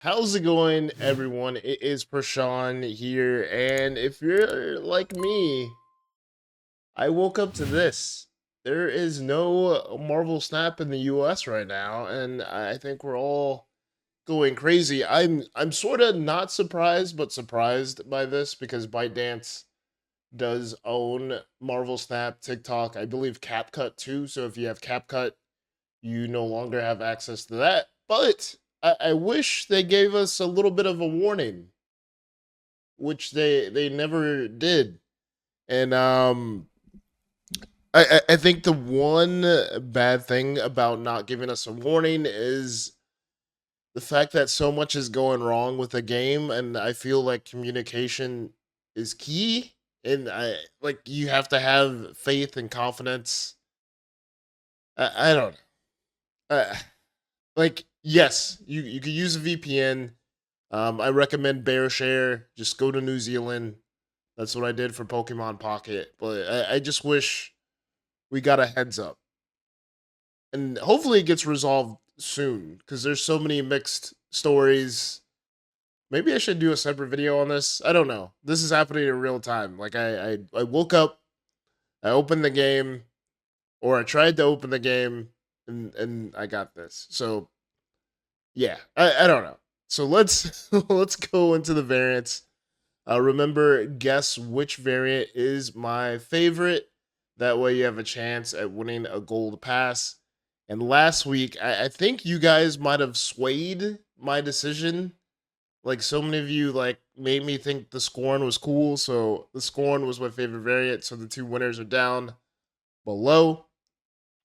How's it going, everyone? It is Prashaun here, and if you're like me, I woke up to this. There is no Marvel Snap in the US right now, and I think we're all going crazy. I'm sort of not surprised, but surprised by this because ByteDance does own Marvel Snap, TikTok, I believe CapCut too. So if you have CapCut, you no longer have access to that. But I wish they gave us a little bit of a warning, which they never did. And I think the one bad thing about not giving us a warning is the fact that so much is going wrong with the game, and I feel like communication is key. And I like you have to have faith and confidence. I don't know. Like yes, you could use a VPN. I recommend BearShare. Just go to New Zealand. That's what I did for Pokemon Pocket. But I just wish we got a heads up, and hopefully it gets resolved soon because there's so many mixed stories. Maybe I should do a separate video on this. I don't know. This is happening in real time. Like I woke up, I opened the game, or I tried to open the game, and I got this. So yeah, I don't know. So let's let's go into the variants. Remember, guess which variant is my favorite. That way, you have a chance at winning a gold pass. And last week, I think you guys might have swayed my decision. Like so many of you, like made me think the Scorn was cool. So the Scorn was my favorite variant. So the two winners are down below.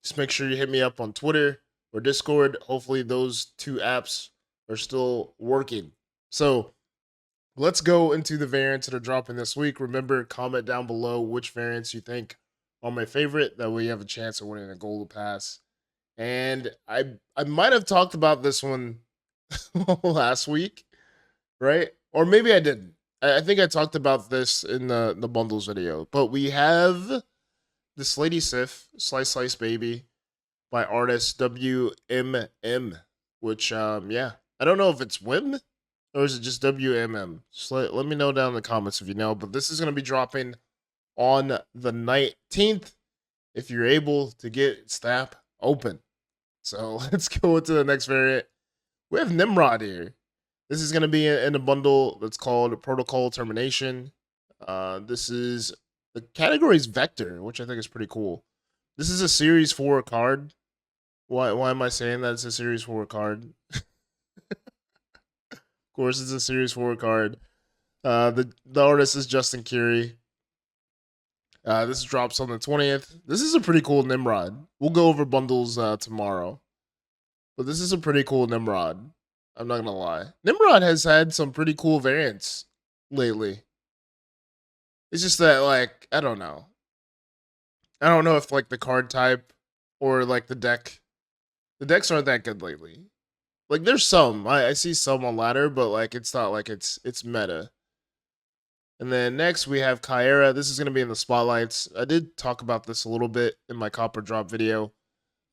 Just make sure you hit me up on Twitter or Discord. Hopefully, those two apps are still working. So let's go into the variants that are dropping this week. Remember, comment down below which variants you think are my favorite. That way, you have a chance of winning a gold pass. And I might have talked about this one last week, right? Or maybe I didn't. I think I talked about this in the bundles video. But we have this Lady Sif, Slice Slice Baby, by artist WMM, which yeah, I don't know if it's Wim or is it just WMM. Just let me know down in the comments if you know. But this is gonna be dropping on the 19th if you're able to get Snap open. So let's go into the next variant. We have Nimrod here. This is gonna be in a bundle that's called Protocol Termination. This is the category's Vector, which I think is pretty cool. This is a Series 4 card. Why am I saying that it's a Series 4 card? Of course, it's a Series 4 card. The artist is Justin Curie. This drops on the 20th. This is a pretty cool Nimrod. We'll go over bundles tomorrow. But this is a pretty cool Nimrod. I'm not gonna lie. Nimrod has had some pretty cool variants lately. It's just that like I don't know. I don't know if like the card type or like the deck. The decks aren't that good lately. Like there's some. I see some on ladder, but like it's not like it's meta. And then next we have Kyra. This is gonna be in the spotlights. I did talk about this a little bit in my copper drop video.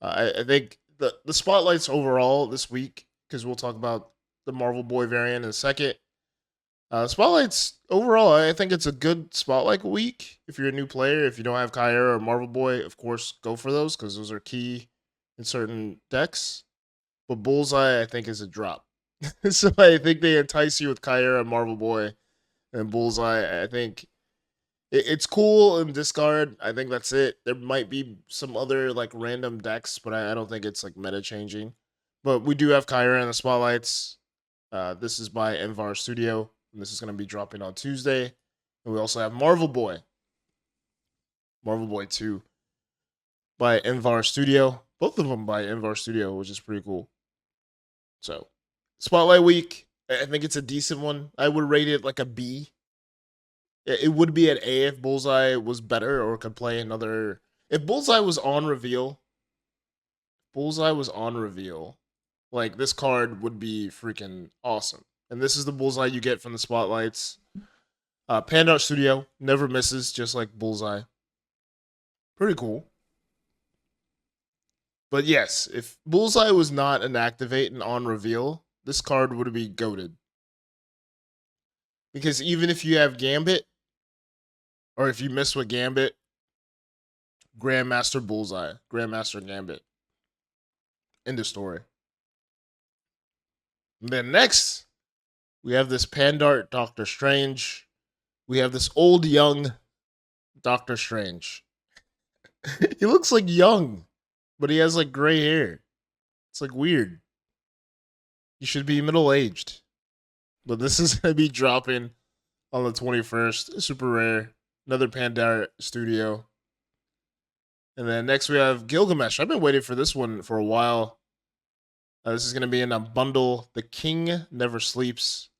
I think the spotlights overall this week, because we'll talk about the Marvel Boy variant in a second. Spotlights overall, I think it's a good spotlight week. If you're a new player, if you don't have Kyra or Marvel Boy, of course go for those because those are key in certain decks. But Bullseye, I think, is a drop. So I think they entice you with Kyra and Marvel Boy and Bullseye. I think it's cool in discard. I think that's it. There might be some other like random decks, but I don't think it's like meta changing. But we do have Kyra in the spotlights. This is by Envar Studio, and this is going to be dropping on Tuesday. And we also have Marvel Boy, Marvel Boy 2 by Envar Studio. Both of them by Envar Studio, which is pretty cool. So, Spotlight Week, I think it's a decent one. I would rate it like a B. It would be an A if Bullseye was better or could play another. If Bullseye was on reveal, like this card would be freaking awesome. And this is the Bullseye you get from the spotlights. Panda Studio never misses, just like Bullseye. Pretty cool. But yes, if Bullseye was not an activate and on reveal, this card would be goated. Because even if you have Gambit, or if you miss with Gambit, Grandmaster Bullseye, Grandmaster Gambit. End of story. And then next, we have this Pandart Doctor Strange. We have this old young Doctor Strange. He looks like young, but he has like gray hair. It's like weird. He should be middle aged. But this is gonna be dropping on the 21st. Super rare. Another Pandar Studio. And then next we have Gilgamesh. I've been waiting for this one for a while. This is going to be in a bundle. The King Never Sleeps.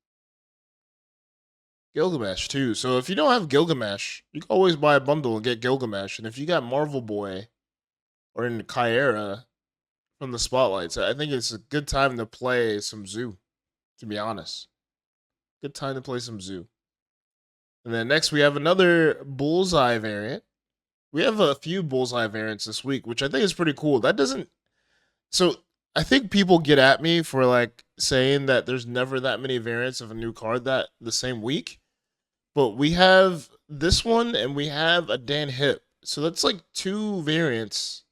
Gilgamesh, too. So if you don't have Gilgamesh, you can always buy a bundle and get Gilgamesh. And if you got Marvel Boy or in Kyera from the Spotlights, I think it's a good time to play some Zoo, to be honest. Good time to play some Zoo. And then next we have another Bullseye variant. We have a few Bullseye variants this week, which I think is pretty cool. That doesn't... So I think people get at me for like saying that there's never that many variants of a new card that the same week. But we have this one and we have a Dan Hip. So that's like two variants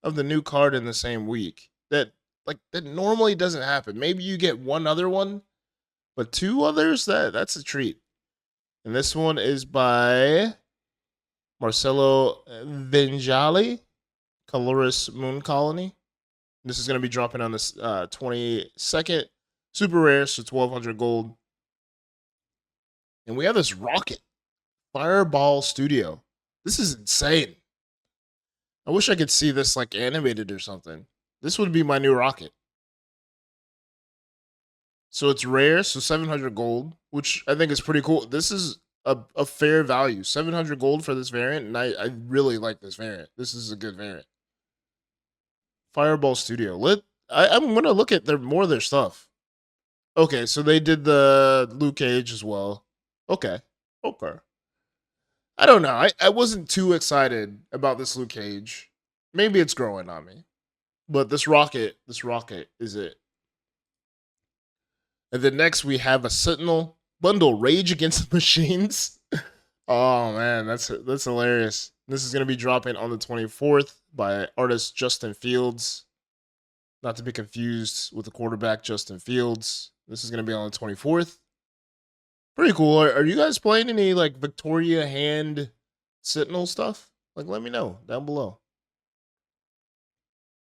of the new card in the same week. That normally doesn't happen. Maybe you get one other one, but two others, that's a treat. And this one is by Marcelo Vinjali, Coloris Moon Colony. This is going to be dropping on the 22nd. Super rare, so 1,200 gold. And we have this Rocket. Fireball Studio. This is insane. I wish I could see this like animated or something. This would be my new Rocket. So it's rare, so 700 gold, which I think is pretty cool. This is a fair value. 700 gold for this variant, and I really like this variant. This is a good variant. Fireball Studio. I'm going to look at more of their stuff. Okay, so they did the Luke Cage as well. Okay. I don't know. I wasn't too excited about this Luke Cage. Maybe it's growing on me. But this Rocket is it. And then next we have a Sentinel bundle, Rage Against the Machines. Oh man, that's hilarious. This is going to be dropping on the 24th by artist Justin Fields. Not to be confused with the quarterback Justin Fields. This is going to be on the 24th. Pretty cool. Are you guys playing any like Victoria Hand Sentinel stuff? Like, let me know down below.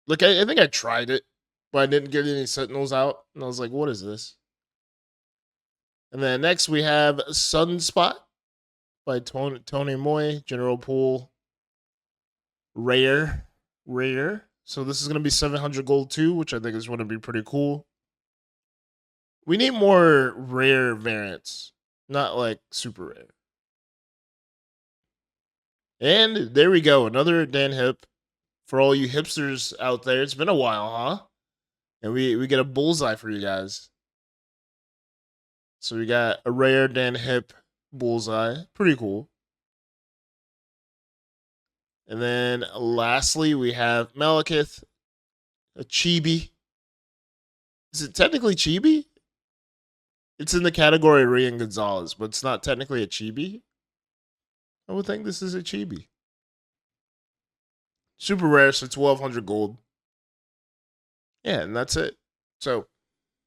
Like, I think I tried it, but I didn't get any Sentinels out. And I was like, what is this? And then next we have Sunspot by Tony Moy, General Pool. Rare. So this is going to be 700 gold too, which I think is going to be pretty cool. We need more rare variants, not like super rare. And there we go, another Dan Hip. For all you hipsters out there, it's been a while, huh? And we get a Bullseye for you guys. So we got a rare Dan Hip Bullseye. Pretty cool. And then lastly, we have Malekith, a Chibi. Is it technically Chibi? It's in the category Rian Gonzalez, but it's not technically a Chibi. I would think this is a Chibi. Super rare, so 1,200 gold. Yeah, and that's it. So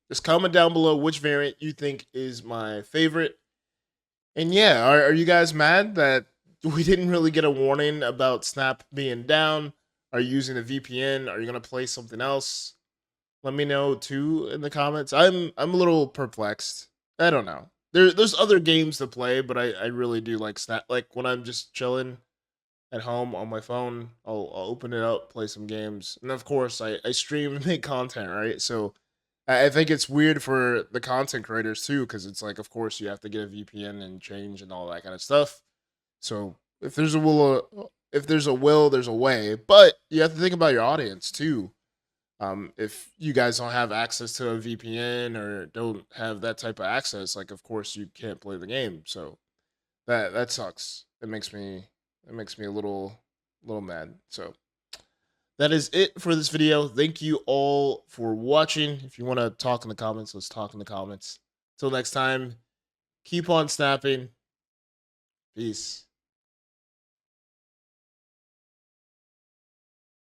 just comment down below which variant you think is my favorite. And yeah, are you guys mad that we didn't really get a warning about Snap being down? Are you using a VPN? Are you going to play something else? Let me know too in the comments. I'm a little perplexed. I don't know. There's other games to play, but I really do like Snap. Like when I'm just chilling at home on my phone, I'll open it up, play some games. And of course, I stream and make content, right? So I think it's weird for the content creators too, because it's like, of course, you have to get a VPN and change and all that kind of stuff. So if there's a will, there's a way. But you have to think about your audience too. If you guys don't have access to a VPN or don't have that type of access, like of course you can't play the game. So that sucks. It makes me a little mad. So that is it for this video. Thank you all for watching. If you want to talk in the comments, let's talk in the comments. Till next time, keep on snapping. Peace.